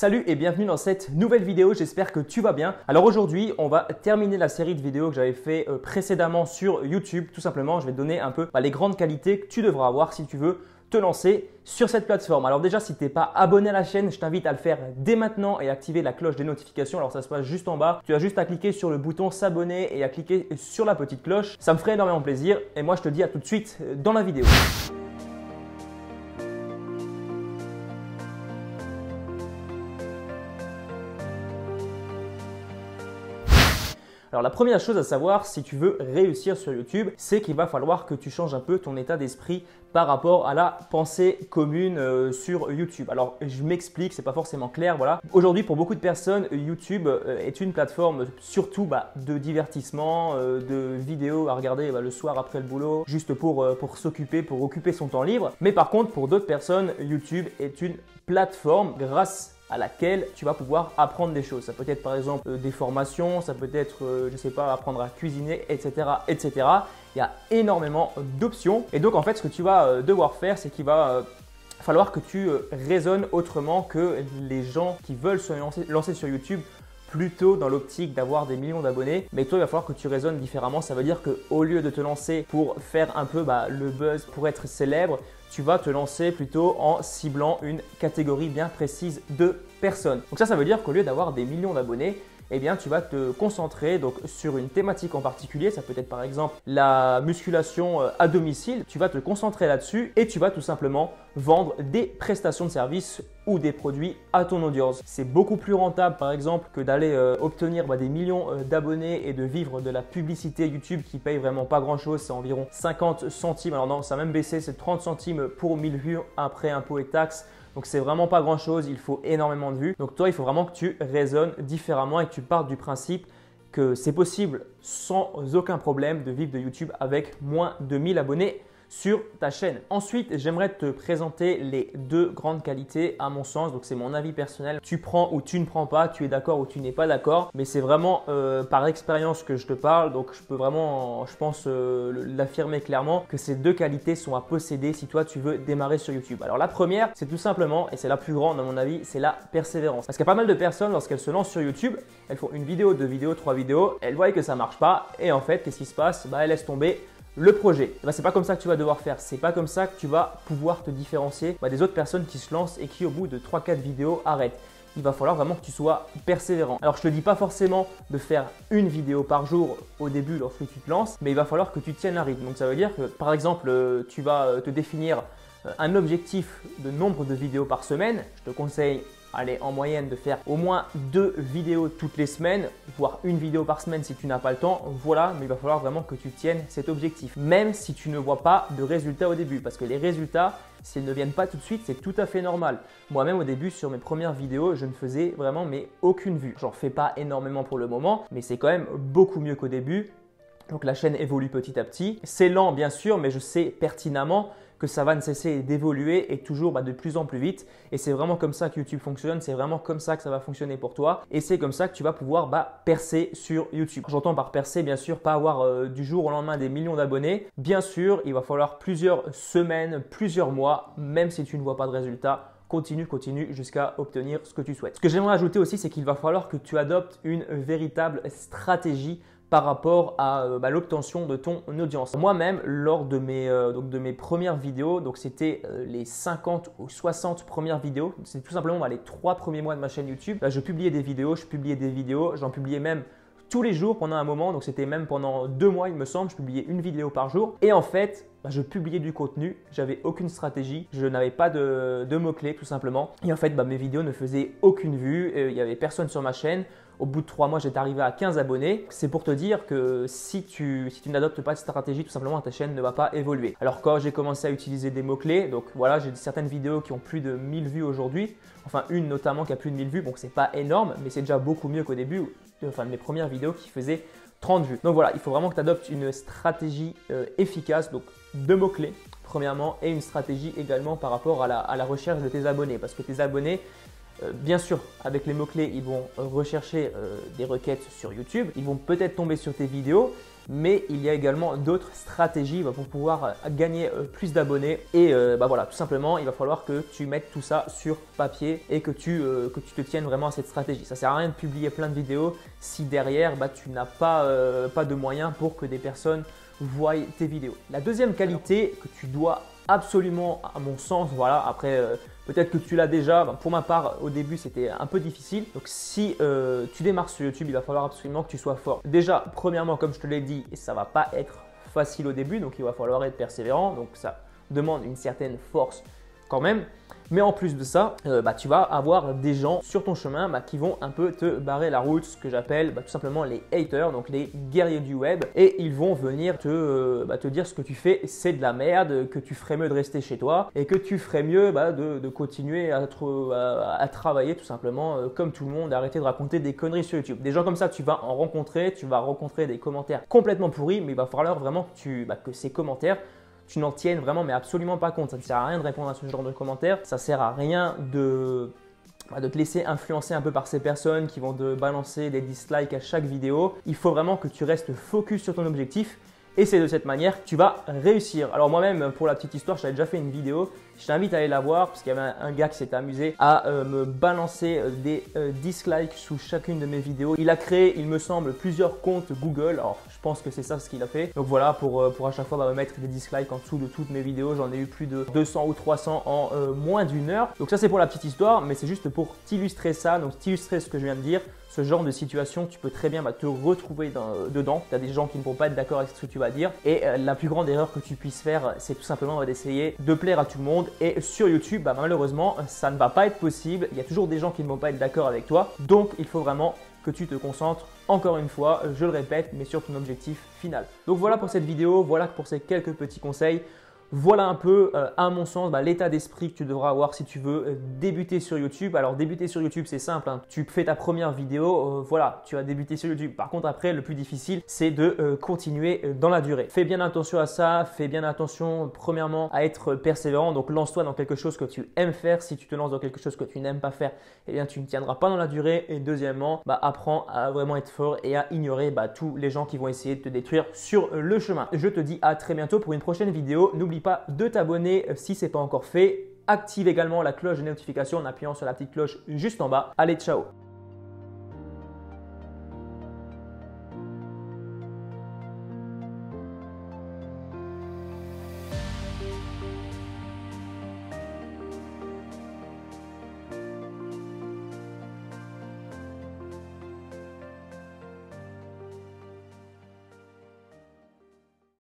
Salut et bienvenue dans cette nouvelle vidéo, j'espère que tu vas bien. Alors aujourd'hui, on va terminer la série de vidéos que j'avais fait précédemment sur YouTube. Tout simplement, je vais te donner un peu les grandes qualités que tu devras avoir si tu veux te lancer sur cette plateforme. Alors déjà, si tu n'es pas abonné à la chaîne, je t'invite à le faire dès maintenant et activer la cloche des notifications. Alors ça se passe juste en bas. Tu as juste à cliquer sur le bouton s'abonner et à cliquer sur la petite cloche. Ça me ferait énormément plaisir et moi je te dis à tout de suite dans la vidéo. Alors la première chose à savoir si tu veux réussir sur YouTube, c'est qu'il va falloir que tu changes un peu ton état d'esprit par rapport à la pensée commune sur YouTube. Alors je m'explique, c'est pas forcément clair, voilà. Aujourd'hui pour beaucoup de personnes, YouTube est une plateforme surtout de divertissement, de vidéos à regarder le soir après le boulot, juste pour s'occuper, pour occuper son temps libre. Mais par contre pour d'autres personnes, YouTube est une plateforme grâce à laquelle tu vas pouvoir apprendre des choses. Ça peut être par exemple des formations, ça peut être, je sais pas, apprendre à cuisiner, etc., etc. Il y a énormément d'options. Et donc en fait, ce que tu vas devoir faire, c'est qu'il va falloir que tu raisonnes autrement que les gens qui veulent se lancer sur YouTube plutôt dans l'optique d'avoir des millions d'abonnés. Mais toi, il va falloir que tu raisonnes différemment. Ça veut dire qu'au lieu de te lancer pour faire un peu le buzz, pour être célèbre, tu vas te lancer plutôt en ciblant une catégorie bien précise de personnes. Donc ça veut dire qu'au lieu d'avoir des millions d'abonnés, eh bien, tu vas te concentrer donc sur une thématique en particulier. Ça peut être par exemple la musculation à domicile. Tu vas te concentrer là-dessus et tu vas tout simplement vendre des prestations de services ou des produits à ton audience. C'est beaucoup plus rentable par exemple que d'aller obtenir des millions d'abonnés et de vivre de la publicité YouTube qui paye vraiment pas grand-chose. C'est environ 50 centimes. Alors non, ça a même baissé, c'est 30 centimes pour 1000 vues après impôts et taxes. Donc c'est vraiment pas grand chose, il faut énormément de vues. Donc toi, il faut vraiment que tu raisonnes différemment et que tu partes du principe que c'est possible sans aucun problème de vivre de YouTube avec moins de 1000 abonnés sur ta chaîne. Ensuite, j'aimerais te présenter les deux grandes qualités à mon sens. Donc c'est mon avis personnel. Tu prends ou tu ne prends pas, tu es d'accord ou tu n'es pas d'accord. Mais c'est vraiment par expérience que je te parle. Donc je peux vraiment, je pense, l'affirmer clairement que ces deux qualités sont à posséder si toi tu veux démarrer sur YouTube. Alors la première, c'est tout simplement, et c'est la plus grande à mon avis, c'est la persévérance. Parce qu'il y a pas mal de personnes, lorsqu'elles se lancent sur YouTube, elles font une vidéo, deux vidéos, trois vidéos, elles voient que ça marche pas. Et en fait, qu'est-ce qui se passe? Elles laissent tomber le projet. C'est pas comme ça que tu vas devoir faire, c'est pas comme ça que tu vas pouvoir te différencier des autres personnes qui se lancent et qui au bout de 3-4 vidéos arrêtent. Il va falloir vraiment que tu sois persévérant. Alors je te dis pas forcément de faire une vidéo par jour au début lorsque tu te lances, mais il va falloir que tu tiennes un rythme. Donc ça veut dire que par exemple tu vas te définir un objectif de nombre de vidéos par semaine. Je te conseille en moyenne de faire au moins 2 vidéos toutes les semaines, voire une vidéo par semaine si tu n'as pas le temps. Voilà, mais il va falloir vraiment que tu tiennes cet objectif, même si tu ne vois pas de résultats au début. Parce que les résultats, s'ils ne viennent pas tout de suite, c'est tout à fait normal. Moi-même au début, sur mes premières vidéos, je ne faisais vraiment aucune vue. J'en fais pas énormément pour le moment, mais c'est quand même beaucoup mieux qu'au début. Donc la chaîne évolue petit à petit. C'est lent bien sûr, mais je sais pertinemment que ça va ne cesser d'évoluer et toujours de plus en plus vite. Et c'est vraiment comme ça que YouTube fonctionne, c'est vraiment comme ça que ça va fonctionner pour toi. Et c'est comme ça que tu vas pouvoir percer sur YouTube. J'entends par percer, bien sûr, pas avoir du jour au lendemain des millions d'abonnés. Bien sûr, il va falloir plusieurs semaines, plusieurs mois, même si tu ne vois pas de résultats. Continue jusqu'à obtenir ce que tu souhaites. Ce que j'aimerais ajouter aussi, c'est qu'il va falloir que tu adoptes une véritable stratégie par rapport à l'obtention de ton audience. Moi-même, lors de mes premières vidéos, donc c'était les 50 ou 60 premières vidéos, c'est tout simplement les 3 premiers mois de ma chaîne YouTube, je publiais des vidéos, j'en publiais même tous les jours pendant un moment, donc c'était même pendant 2 mois il me semble, je publiais une vidéo par jour et en fait, je publiais du contenu, j'avais aucune stratégie, je n'avais pas de mots-clés tout simplement et en fait mes vidéos ne faisaient aucune vue, il n'y avait personne sur ma chaîne. Au bout de 3 mois, j'étais arrivé à 15 abonnés. C'est pour te dire que si tu n'adoptes pas de stratégie, tout simplement, ta chaîne ne va pas évoluer. Alors quand j'ai commencé à utiliser des mots-clés, donc voilà, j'ai certaines vidéos qui ont plus de 1000 vues aujourd'hui. Enfin, une notamment qui a plus de 1000 vues, donc c'est pas énorme, mais c'est déjà beaucoup mieux qu'au début, de mes premières vidéos qui faisaient 30 vues. Donc voilà, il faut vraiment que tu adoptes une stratégie efficace, donc 2 mots-clés, premièrement, et une stratégie également par rapport à la recherche de tes abonnés. Parce que tes abonnés, Bien sûr, avec les mots-clés, ils vont rechercher des requêtes sur YouTube. Ils vont peut-être tomber sur tes vidéos. Mais il y a également d'autres stratégies pour pouvoir gagner plus d'abonnés. Et voilà, tout simplement, il va falloir que tu mettes tout ça sur papier et que tu te tiennes vraiment à cette stratégie. Ça ne sert à rien de publier plein de vidéos si derrière tu n'as pas de moyens pour que des personnes voient tes vidéos. La deuxième qualité que tu dois absolument, à mon sens, voilà, après peut-être que tu l'as déjà, pour ma part au début c'était un peu difficile. Donc si tu démarres sur YouTube, il va falloir absolument que tu sois fort. Déjà, premièrement, comme je te l'ai dit, ça ne va pas être facile au début, donc il va falloir être persévérant. Donc ça demande une certaine force quand même. Mais en plus de ça, tu vas avoir des gens sur ton chemin qui vont un peu te barrer la route, ce que j'appelle tout simplement les haters, donc les guerriers du web. Et ils vont venir te dire ce que tu fais, c'est de la merde, que tu ferais mieux de rester chez toi et que tu ferais mieux de continuer à travailler tout simplement comme tout le monde, arrêter de raconter des conneries sur YouTube. Des gens comme ça, tu vas en rencontrer, tu vas rencontrer des commentaires complètement pourris, mais il va falloir vraiment que ces commentaires tu n'en tiennes vraiment mais absolument pas compte. Ça ne sert à rien de répondre à ce genre de commentaires. Ça ne sert à rien de te laisser influencer un peu par ces personnes qui vont te balancer des dislikes à chaque vidéo. Il faut vraiment que tu restes focus sur ton objectif. Et c'est de cette manière que tu vas réussir. Alors moi-même, pour la petite histoire, j'avais déjà fait une vidéo. Je t'invite à aller la voir parce qu'il y avait un gars qui s'était amusé à me balancer des dislikes sous chacune de mes vidéos. Il a créé, il me semble, plusieurs comptes Google. Alors je pense que c'est ça ce qu'il a fait. Donc voilà, pour à chaque fois me mettre des dislikes en dessous de toutes mes vidéos. J'en ai eu plus de 200 ou 300 en moins d'une heure. Donc ça c'est pour la petite histoire, mais c'est juste pour t'illustrer ça. Donc t'illustrer ce que je viens de dire. Ce genre de situation, tu peux très bien te retrouver dedans. Tu as des gens qui ne vont pas être d'accord avec ce que tu vas dire. Et la plus grande erreur que tu puisses faire, c'est tout simplement d'essayer de plaire à tout le monde. Et sur YouTube, malheureusement, ça ne va pas être possible. Il y a toujours des gens qui ne vont pas être d'accord avec toi. Donc, il faut vraiment que tu te concentres, encore une fois, je le répète, mais sur ton objectif final. Donc voilà pour cette vidéo, voilà pour ces quelques petits conseils. Voilà un peu, à mon sens, l'état d'esprit que tu devras avoir si tu veux débuter sur YouTube. Alors, débuter sur YouTube, c'est simple, hein. Tu fais ta première vidéo, voilà, tu vas débuter sur YouTube. Par contre, après, le plus difficile, c'est de continuer dans la durée. Fais bien attention à ça, fais bien attention, premièrement, à être persévérant. Donc, lance-toi dans quelque chose que tu aimes faire. Si tu te lances dans quelque chose que tu n'aimes pas faire, eh bien, tu ne tiendras pas dans la durée. Et deuxièmement, apprends à vraiment être fort et à ignorer tous les gens qui vont essayer de te détruire sur le chemin. Je te dis à très bientôt pour une prochaine vidéo. N'oublie pas de t'abonner si ce n'est pas encore fait. Active également la cloche de notification en appuyant sur la petite cloche juste en bas. Allez, ciao!